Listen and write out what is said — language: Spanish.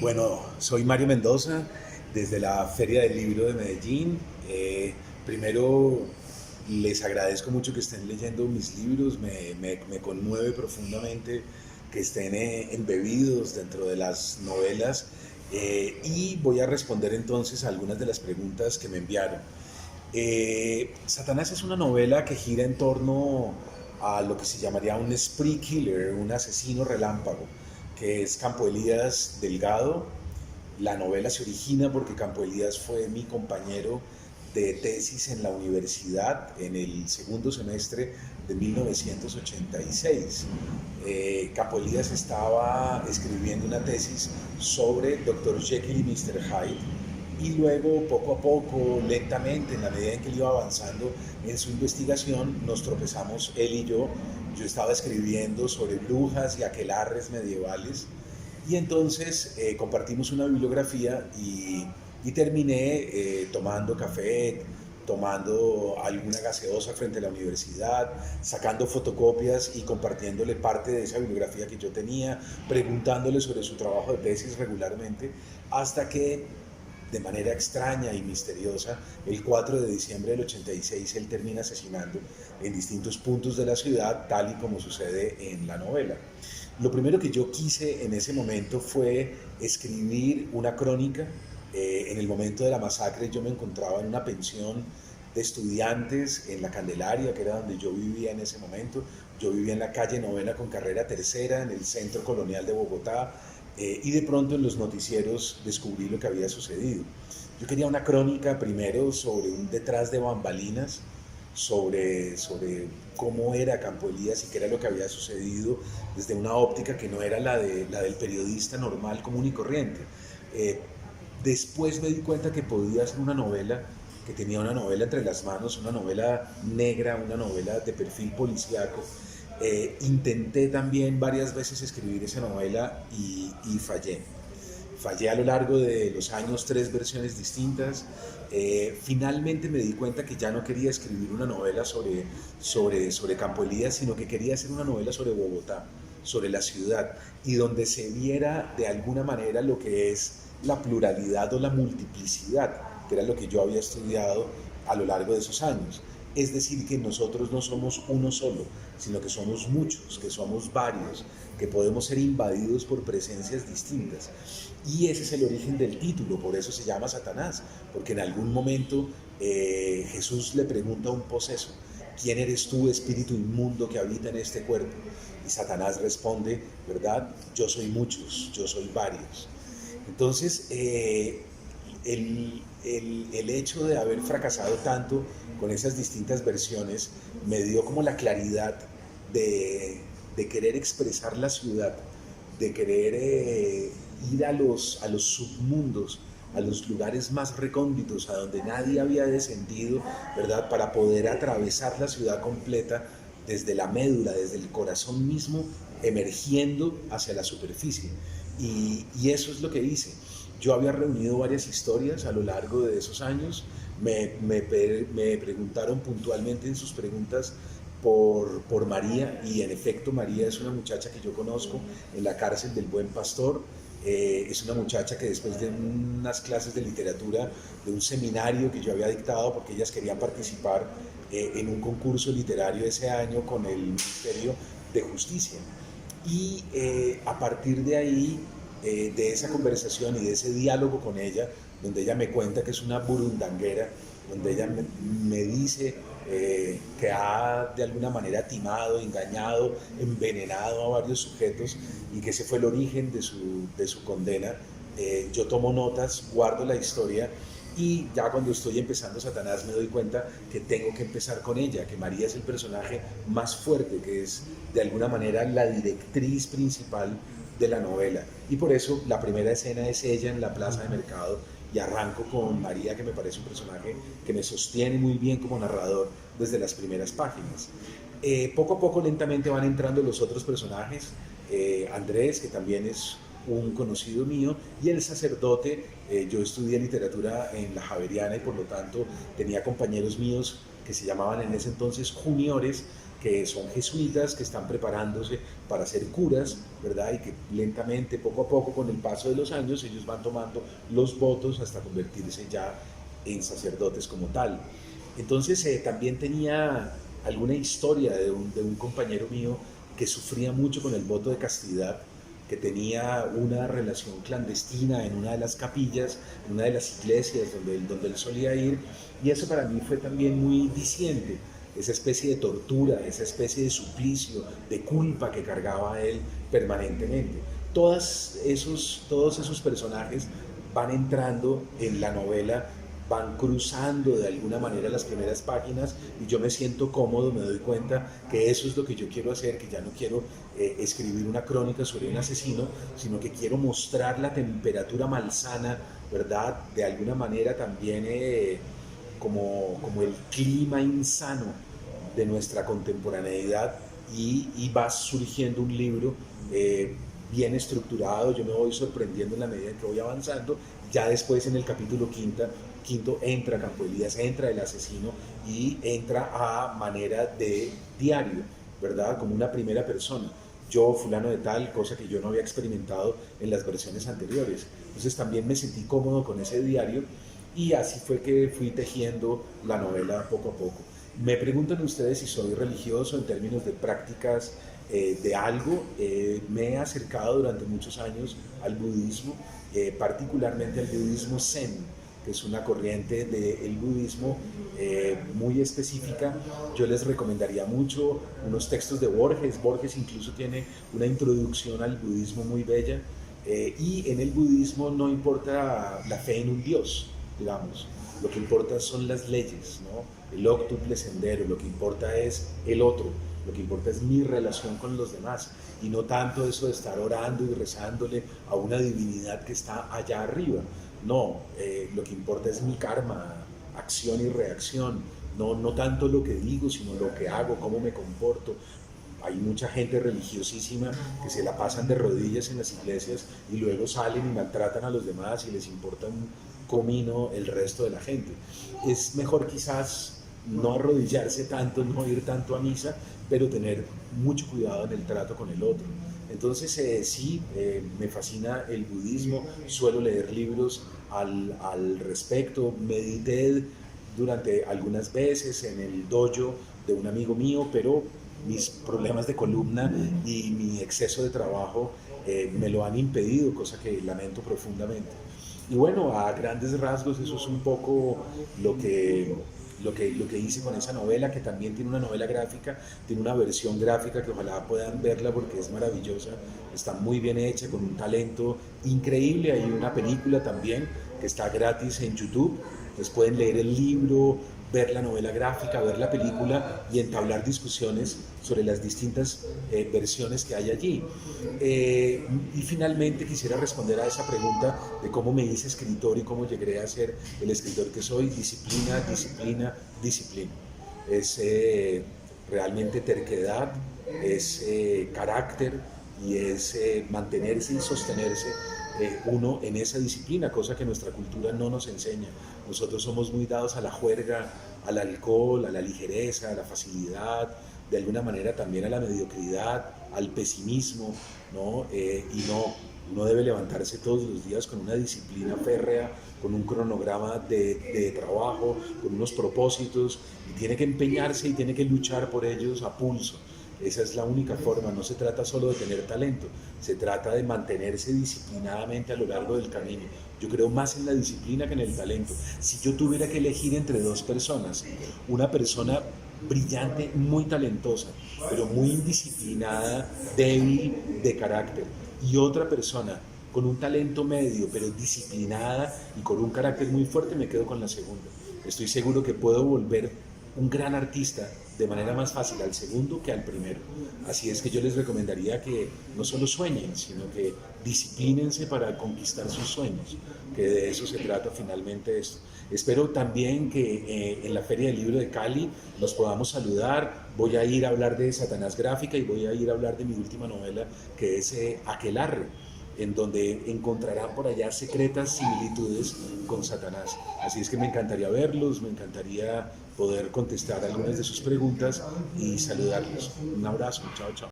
Bueno, soy Mario Mendoza, desde la Feria del Libro de Medellín. Primero, les agradezco mucho que estén leyendo mis libros, me conmueve profundamente que estén embebidos dentro de las novelas, y voy a responder entonces a algunas de las preguntas que me enviaron. Satanás es una novela que gira en torno a lo que se llamaría un spree killer, un asesino relámpago, que es Campo Elías Delgado. La novela se origina porque Campo Elías fue mi compañero de tesis en la universidad en el segundo semestre de 1986. Campo Elías estaba escribiendo una tesis sobre Dr. Jekyll y Mr. Hyde, y luego poco a poco, lentamente, en la medida en que él iba avanzando en su investigación, nos tropezamos él y yo. Yo estaba escribiendo sobre brujas y aquelarres medievales, y entonces compartimos una bibliografía, y terminé tomando café, tomando alguna gaseosa frente a la universidad, sacando fotocopias y compartiéndole parte de esa bibliografía que yo tenía, preguntándole sobre su trabajo de tesis regularmente, hasta que de manera extraña y misteriosa, el 4 de diciembre del 86 él termina asesinando en distintos puntos de la ciudad, tal y como sucede en la novela. Lo primero que yo quise en ese momento fue escribir una crónica. En el momento de la masacre yo me encontraba en una pensión de estudiantes en la Candelaria, que era donde yo vivía en ese momento. Yo vivía en la calle Novena con carrera tercera, en el centro colonial de Bogotá, y de pronto en los noticieros descubrí lo que había sucedido. Yo quería una crónica primero sobre un detrás de bambalinas, sobre cómo era Campo Elías y qué era lo que había sucedido desde una óptica que no era la del periodista normal, común y corriente. Eh, Después me di cuenta que podía hacer una novela, que tenía una novela entre las manos, una novela negra, una novela de perfil policíaco. Intenté también varias veces escribir esa novela y fallé. Fallé a lo largo de los años, tres versiones distintas. Finalmente me di cuenta que ya no quería escribir una novela sobre Campo Elías, sino que quería hacer una novela sobre Bogotá, sobre la ciudad, y donde se viera de alguna manera lo que es la pluralidad o la multiplicidad, que era lo que yo había estudiado a lo largo de esos años. Es decir, que nosotros no somos uno solo, sino que somos muchos, que somos varios, que podemos ser invadidos por presencias distintas. Y ese es el origen del título, por eso se llama Satanás, porque en algún momento Jesús le pregunta a un poseso: ¿quién eres tú, espíritu inmundo que habita en este cuerpo? Y Satanás responde, ¿verdad? Yo soy muchos, yo soy varios. Entonces, el hecho de haber fracasado tanto con esas distintas versiones me dio como la claridad de querer expresar la ciudad, de querer ir a los submundos, a los lugares más recónditos, a donde nadie había descendido, ¿verdad? Para poder atravesar la ciudad completa desde la médula, desde el corazón mismo, emergiendo hacia la superficie. Y eso es lo que hice. Yo había reunido varias historias a lo largo de esos años. Me preguntaron puntualmente en sus preguntas por María, y en efecto María es una muchacha que yo conozco en la cárcel del Buen Pastor. Es una muchacha que después de unas clases de literatura, de un seminario que yo había dictado, porque ellas querían participar en un concurso literario ese año con el Ministerio de Justicia. Y a partir de ahí, de esa conversación y de ese diálogo con ella, donde ella me cuenta que es una burundanguera, donde ella me dice que ha de alguna manera timado, engañado, envenenado a varios sujetos, y que ese fue el origen de su condena. Yo tomo notas, guardo la historia, y ya cuando estoy empezando Satanás me doy cuenta que tengo que empezar con ella, que María es el personaje más fuerte, que es de alguna manera la directriz principal de la novela. Y por eso la primera escena es ella en la plaza de mercado, y arranco con María, que me parece un personaje que me sostiene muy bien como narrador desde las primeras páginas. Poco a poco, lentamente, van entrando los otros personajes. Andrés, que también es un conocido mío, y el sacerdote. Yo estudié literatura en la Javeriana, y por lo tanto tenía compañeros míos que se llamaban en ese entonces juniores, que son jesuitas que están preparándose para ser curas, ¿verdad? Y que lentamente, poco a poco, con el paso de los años, ellos van tomando los votos hasta convertirse ya en sacerdotes como tal. Entonces también tenía alguna historia de un compañero mío que sufría mucho con el voto de castidad, que tenía una relación clandestina en una de las capillas, en una de las iglesias donde él solía ir, y eso para mí fue también muy diciente, esa especie de tortura, esa especie de suplicio, de culpa que cargaba él permanentemente. Todos esos personajes van entrando en la novela, van cruzando de alguna manera las primeras páginas y yo me siento cómodo, me doy cuenta que eso es lo que yo quiero hacer, que ya no quiero escribir una crónica sobre un asesino, sino que quiero mostrar la temperatura malsana, ¿verdad? De alguna manera también como el clima insano de nuestra contemporaneidad y va surgiendo un libro bien estructurado, yo me voy sorprendiendo en la medida en que voy avanzando, ya después en el capítulo quinto entra Campo Elías, entra el asesino y entra a manera de diario, ¿verdad? Como una primera persona. Yo, fulano de tal, cosa que yo no había experimentado en las versiones anteriores. Entonces también me sentí cómodo con ese diario y así fue que fui tejiendo la novela poco a poco. Me preguntan ustedes si soy religioso en términos de prácticas de algo. Me he acercado durante muchos años al budismo, particularmente al budismo zen, que es una corriente del budismo muy específica. Yo les recomendaría mucho unos textos de Borges. Borges incluso tiene una introducción al budismo muy bella. Y en el budismo no importa la fe en un dios, digamos. Lo que importa son las leyes, ¿no? El octuple sendero, lo que importa es el otro, lo que importa es mi relación con los demás y no tanto eso de estar orando y rezándole a una divinidad que está allá arriba. No, lo que importa es mi karma, acción y reacción, no tanto lo que digo, sino lo que hago, cómo me comporto. Hay mucha gente religiosísima que se la pasan de rodillas en las iglesias y luego salen y maltratan a los demás y les importa un comino el resto de la gente. Es mejor quizás no arrodillarse tanto, no ir tanto a misa, pero tener mucho cuidado en el trato con el otro. Entonces sí, me fascina el budismo, suelo leer libros al respecto, medité durante algunas veces en el dojo de un amigo mío, pero mis problemas de columna y mi exceso de trabajo me lo han impedido, cosa que lamento profundamente. Y bueno, a grandes rasgos eso es un poco lo que hice con esa novela, que también tiene una novela gráfica, tiene una versión gráfica que ojalá puedan verla porque es maravillosa, está muy bien hecha, con un talento increíble. Hay una película también que está gratis en YouTube, entonces pueden leer el libro, ver la novela gráfica, ver la película y entablar discusiones sobre las distintas versiones que hay allí. Y finalmente quisiera responder a esa pregunta de cómo me hice escritor y cómo llegué a ser el escritor que soy. Disciplina, disciplina, disciplina. Es realmente terquedad, es carácter y es mantenerse y sostenerse uno en esa disciplina, cosa que nuestra cultura no nos enseña. Nosotros somos muy dados a la juerga, al alcohol, a la ligereza, a la facilidad, de alguna manera también a la mediocridad, al pesimismo, ¿no? Y uno debe levantarse todos los días con una disciplina férrea, con un cronograma de trabajo, con unos propósitos, y tiene que empeñarse y tiene que luchar por ellos a pulso. Esa es la única forma, no se trata solo de tener talento, se trata de mantenerse disciplinadamente a lo largo del camino. Yo creo más en la disciplina que en el talento. Si yo tuviera que elegir entre dos personas, una persona brillante, muy talentosa, pero muy indisciplinada, débil de carácter, y otra persona con un talento medio, pero disciplinada y con un carácter muy fuerte, me quedo con la segunda. Estoy seguro que puedo volver un gran artista de manera más fácil al segundo que al primero. Así es que yo les recomendaría que no solo sueñen, sino que disciplínense para conquistar sus sueños, que de eso se trata finalmente esto. Espero también que en la Feria del Libro de Cali nos podamos saludar. Voy a ir a hablar de Satanás Gráfica y voy a ir a hablar de mi última novela, que es Aquelarre. en donde encontrarán por allá secretas similitudes con Satanás. Así es que me encantaría verlos, me encantaría poder contestar algunas de sus preguntas y saludarlos. Un abrazo, chao, chao.